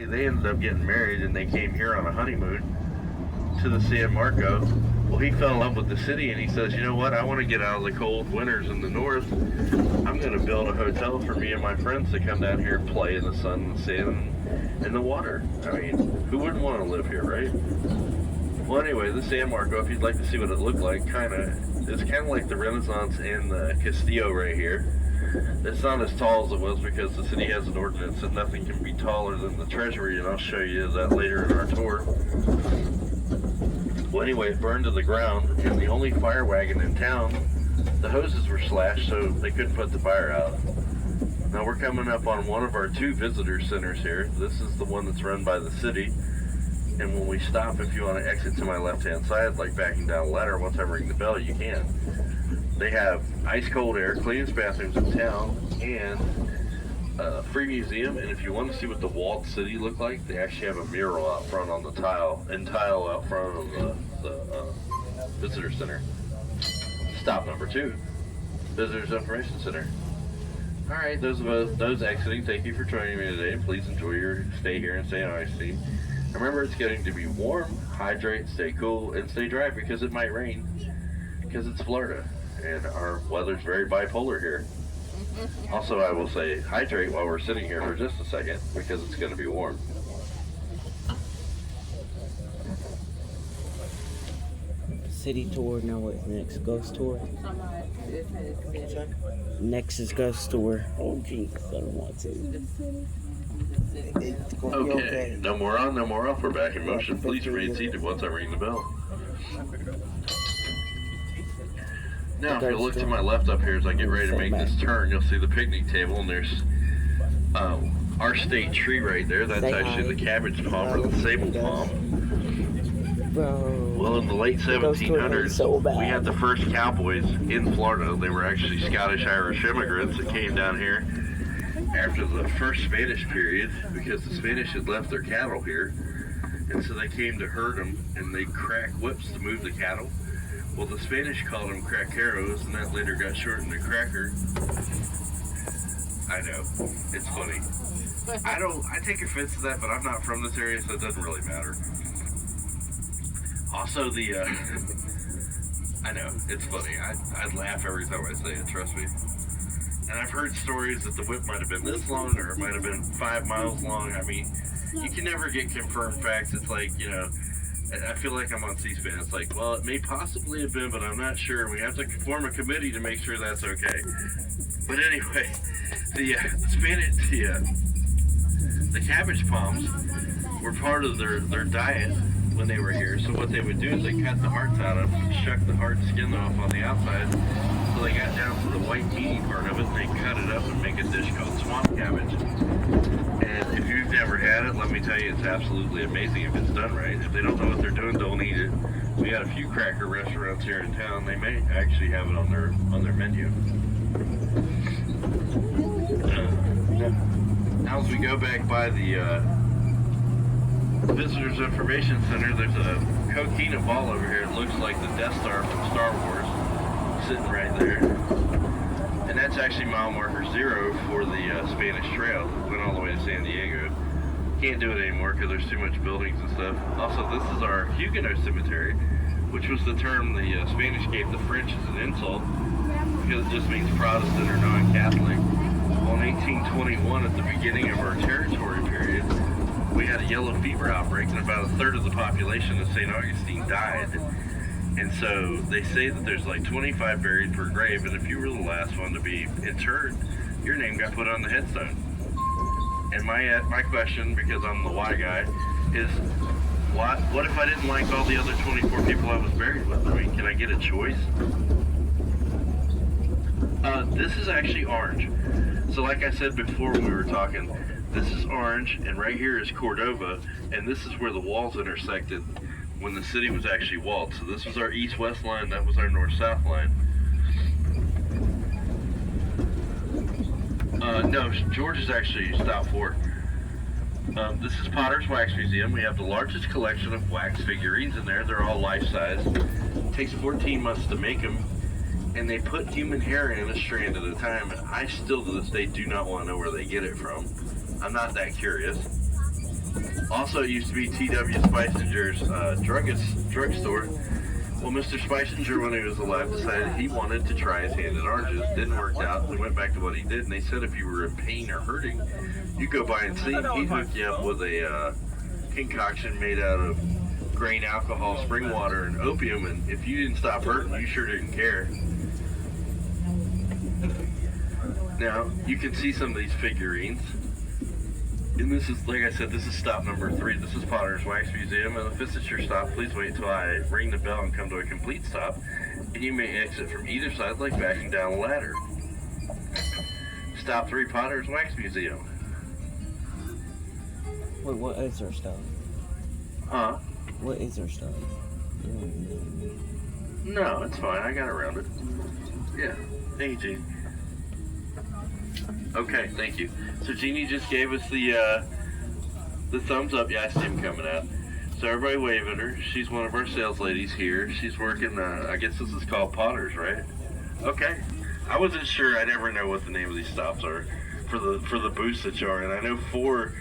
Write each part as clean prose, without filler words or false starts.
They ended up getting married and they came here on a honeymoon to the San Marco. Well, he fell in love with the city and he says, you know what, I want to get out of the cold winters in the north. I'm going to build a hotel for me and my friends to come down here and play in the sun and the sand and the water. I mean, who wouldn't want to live here, right? Well, anyway, the San Marco, if you'd like to see what it looked like, it's kind of like the Renaissance and the Castillo right here. It's not as tall as it was because the city has an ordinance that nothing can be taller than the Treasury, and I'll show you that later in our tour. Well, anyway, it burned to the ground, and the only fire wagon in town, the hoses were slashed, so they couldn't put the fire out. Now we're coming up on one of our two visitor centers here. This is the one that's run by the city, and when we stop, if you want to exit to my left-hand side, like backing down a ladder, once I ring the bell, you can. They have ice cold air, cleanest bathrooms in town, and a free museum. And if you want to see what the walled city look like, they actually have a mural out front on the tile out front of the visitor center. Stop number 2, Visitors Information Center. All right, those exiting, thank you for joining me today. Please enjoy your stay here in St. Augustine. Remember, it's getting to be warm. Hydrate, stay cool, and stay dry because it might rain because it's Florida. And our weather's very bipolar here. Also, I will say, hydrate while we're sitting here for just a second because it's going to be warm. City tour, now what's next? Ghost tour? Next is ghost tour. Oh, jeez, I don't want to. Okay, no more on, no more off. We're back in motion. Please remain seated once I ring the bell. Now, if you look to my left up here as I get ready to make this turn, you'll see the picnic table, and there's our state tree right there. That's actually the cabbage palm or the sable palm. Well, in the late 1700s, we had the first cowboys in Florida. They were actually Scottish-Irish immigrants that came down here after the first Spanish period because the Spanish had left their cattle here. And so they came to herd them, and they crack whips to move the cattle. Well, the Spanish called them craqueros, and that later got shortened to cracker. I know, it's funny. I take offense to that, but I'm not from this area, so it doesn't really matter. Also, I know, it's funny. I laugh every time I say it, trust me. And I've heard stories that the whip might have been this long, or it might have been 5 miles long. I mean, you can never get confirmed facts. It's like, you know, I feel like I'm on C-SPAN. It's like, well, it may possibly have been, but I'm not sure. We have to form a committee to make sure that's okay. But anyway, the cabbage palms were part of their diet when they were here. So what they would do is they cut the hearts out of them, shuck the hard skin off on the outside. So they got down to the white meaty part of it, and they cut it up and make a dish called swamp cabbage. And if you've never had it, let me tell you, it's absolutely amazing if it's done right. If they don't know what they're doing, don't eat it. We got a few cracker restaurants here in town. They may actually have it on their menu. Now as we go back by the Visitors Information Center, there's a coquina ball over here. It looks like the Death Star from Star Wars, sitting right there. And that's actually mile marker 0 for the Spanish Trail. It went all the way to San Diego. Can't do it anymore because there's too much buildings and stuff. Also, this is our Huguenot Cemetery, which was the term the Spanish gave the French as an insult because it just means Protestant or non-Catholic. Well, in 1821, at the beginning of our territory period, we had a yellow fever outbreak, and about a third of the population of St. Augustine died. And so they say that there's like 25 buried per grave, and if you were the last one to be interred, your name got put on the headstone. And my question, because I'm the why guy, is what if I didn't like all the other 24 people I was buried with? I mean, can I get a choice? This is actually orange. So like I said before when we were talking, this is orange, and right here is Cordova, and this is where the walls intersected when the city was actually walled. So this was our east-west line, that was our north-south line. No, George is actually stop 4. This is Potter's Wax Museum. We have the largest collection of wax figurines in there. They're all life-size. It takes 14 months to make them, and they put human hair in a strand at a time, and I still to this day do not want to know where they get it from. I'm not that curious. Also, it used to be T.W. Speisinger's drugstore. Well, Mr. Speisinger, when he was alive, decided he wanted to try his hand at oranges. Didn't work out. They went back to what he did, and they said if you were in pain or hurting, you go by and see him. He'd hook you up with a concoction made out of grain alcohol, spring water, and opium, and if you didn't stop hurting, you sure didn't care. Now, you can see some of these figurines. And this is, like I said, this is stop number 3. This is Potter's Wax Museum, and if this is your stop, please wait until I ring the bell and come to a complete stop, and you may exit from either side like backing down a ladder. Stop 3, Potter's Wax Museum. Wait, what is our stop? Huh? What is our stop? No, it's fine. I got around it. Yeah. Thank you, Jeannie. Okay, thank you. So Jeannie just gave us the thumbs up. Yeah, I see him coming out. So everybody wave at her. She's one of our sales ladies here. She's working, I guess this is called Potter's, right? Okay. I wasn't sure. I never know what the name of these stops are for the booths that you're in. I know 4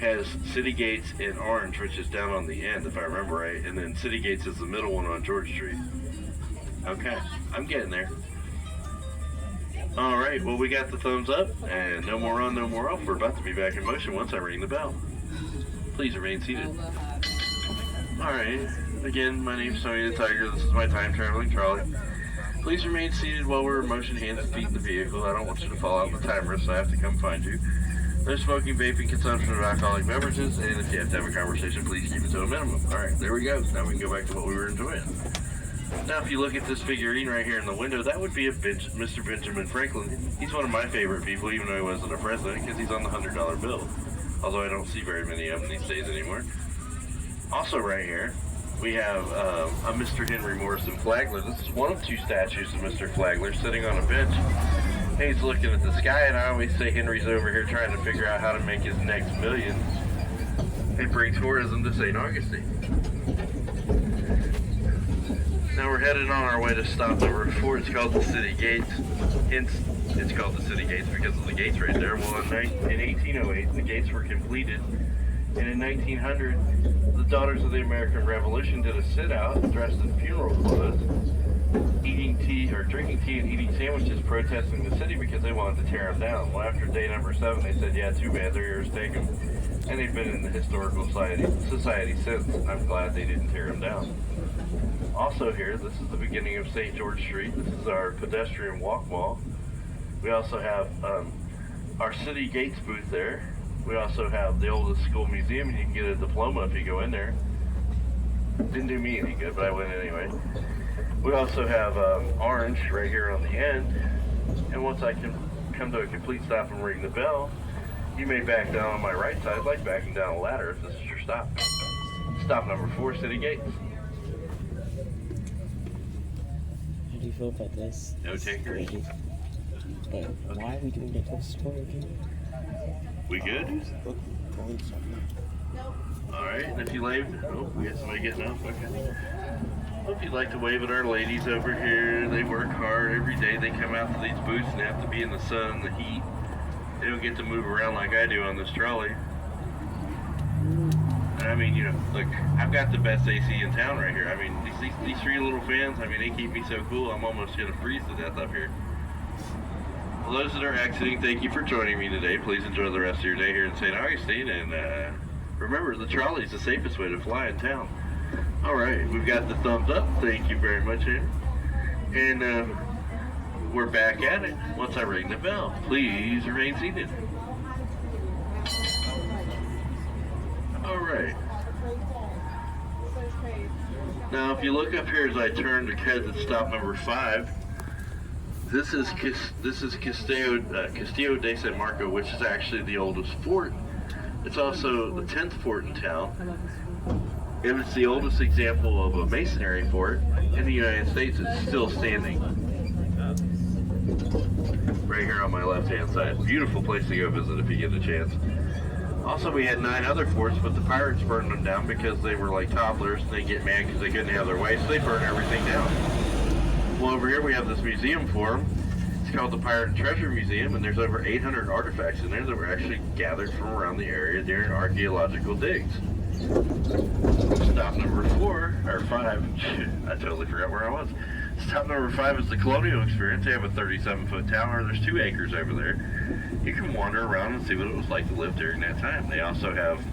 has City Gates in Orange, which is down on the end, if I remember right. And then City Gates is the middle one on George Street. Okay. I'm getting there. All right, well, we got the thumbs up, and no more on, no more off. We're about to be back in motion once I ring the bell. Please remain seated. All right, again, my name's Tony the Tiger. This is my time-traveling trolley. Please remain seated while we're in motion, hands and feet in the vehicle. I don't want you to fall out of the timer, so I have to come find you. No smoking, vaping, consumption of alcoholic beverages, and if you have to have a conversation, please keep it to a minimum. All right, there we go. Now we can go back to what we were enjoying. Now, if you look at this figurine right here in the window, that would be Mr. Benjamin Franklin. He's one of my favorite people, even though he wasn't a president, because he's on the $100 bill. Although I don't see very many of them these days anymore. Also right here, we have a Mr. Henry Morrison Flagler. This is one of 2 statues of Mr. Flagler sitting on a bench. He's looking at the sky, and I always say Henry's over here trying to figure out how to make his next millions and bring tourism to St. Augustine. Now we're headed on our way to stop number 4. It's called the City Gates. Hence, it's called the City Gates because of the gates right there. Well, in 1808, the gates were completed. And in 1900, the Daughters of the American Revolution did a sit-out dressed in funeral clothes, drinking tea and eating sandwiches, protesting the city because they wanted to tear them down. Well, after day number 7, they said, yeah, too bad, they're yours, take them. And they've been in the historical society since. I'm glad they didn't tear them down. Also here, this is the beginning of St. George Street. This is our pedestrian walk wall. We also have our City Gates booth there. We also have the oldest school museum, and you can get a diploma if you go in there. Didn't do me any good, but I went anyway. We also have Orange right here on the end. And once I can come to a complete stop and ring the bell, you may back down on my right side like backing down a ladder if this is your stop. Stop number 4, City Gates. How do you feel about this? No takers. But why are we doing the toast store again? We good? Alright, and if you wave, oh, we got somebody getting up, okay. Well, if you'd like to wave at our ladies over here, they work hard every day. They come out to these booths and have to be in the sun, the heat. They don't get to move around like I do on this trolley. And I mean, you know, look, I've got the best AC in town right here. I mean, these 3 little fans, I mean, they keep me so cool, I'm almost going to freeze to death up here. For those that are exiting, thank you for joining me today. Please enjoy the rest of your day here in St. Augustine. And remember, the trolley is the safest way to fly in town. All right, we've got the thumbs up. Thank you very much, Henry. And we're back at it once I ring the bell. Please remain seated. All right. Now, if you look up here as I turn to head to stop number 5, this is Castillo de San Marco, which is actually the oldest fort. It's also the 10th fort in town. And it's the oldest example of a masonry fort in the United States. It's still standing. Right here on my left-hand side. Beautiful place to go visit if you get a chance. Also, we had 9 other forts, but the pirates burned them down because they were like toddlers. They get mad because they couldn't have their way, so they burned everything down. Well, over here we have this museum for them. It's called the Pirate and Treasure Museum, and there's over 800 artifacts in there that were actually gathered from around the area during archaeological digs. Stop number 4, or 5, I totally forgot where I was. Stop number 5 is the Colonial Experience. They have a 37-foot tower. There's 2 acres over there. You can wander around and see what it was like to live during that time. They also have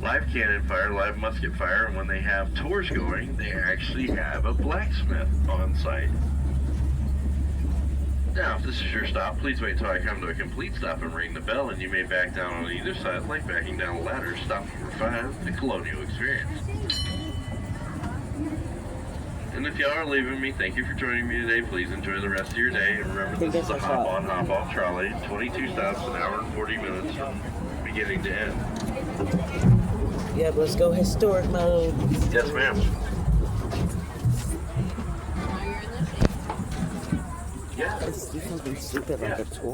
live cannon fire, live musket fire, and when they have tours going, they actually have a blacksmith on site. Now, if this is your stop, please wait until I come to a complete stop and ring the bell, and you may back down on either side, like backing down a ladder. Stop number 5, the Colonial Experience. And if y'all are leaving me, thank you for joining me today. Please enjoy the rest of your day. And remember, this is a hop-on, hop-off trolley. 22 stops, an hour and 40 minutes from beginning to end. Yeah, let's go historic mode. Yes, ma'am. Let's do something stupid like a tour.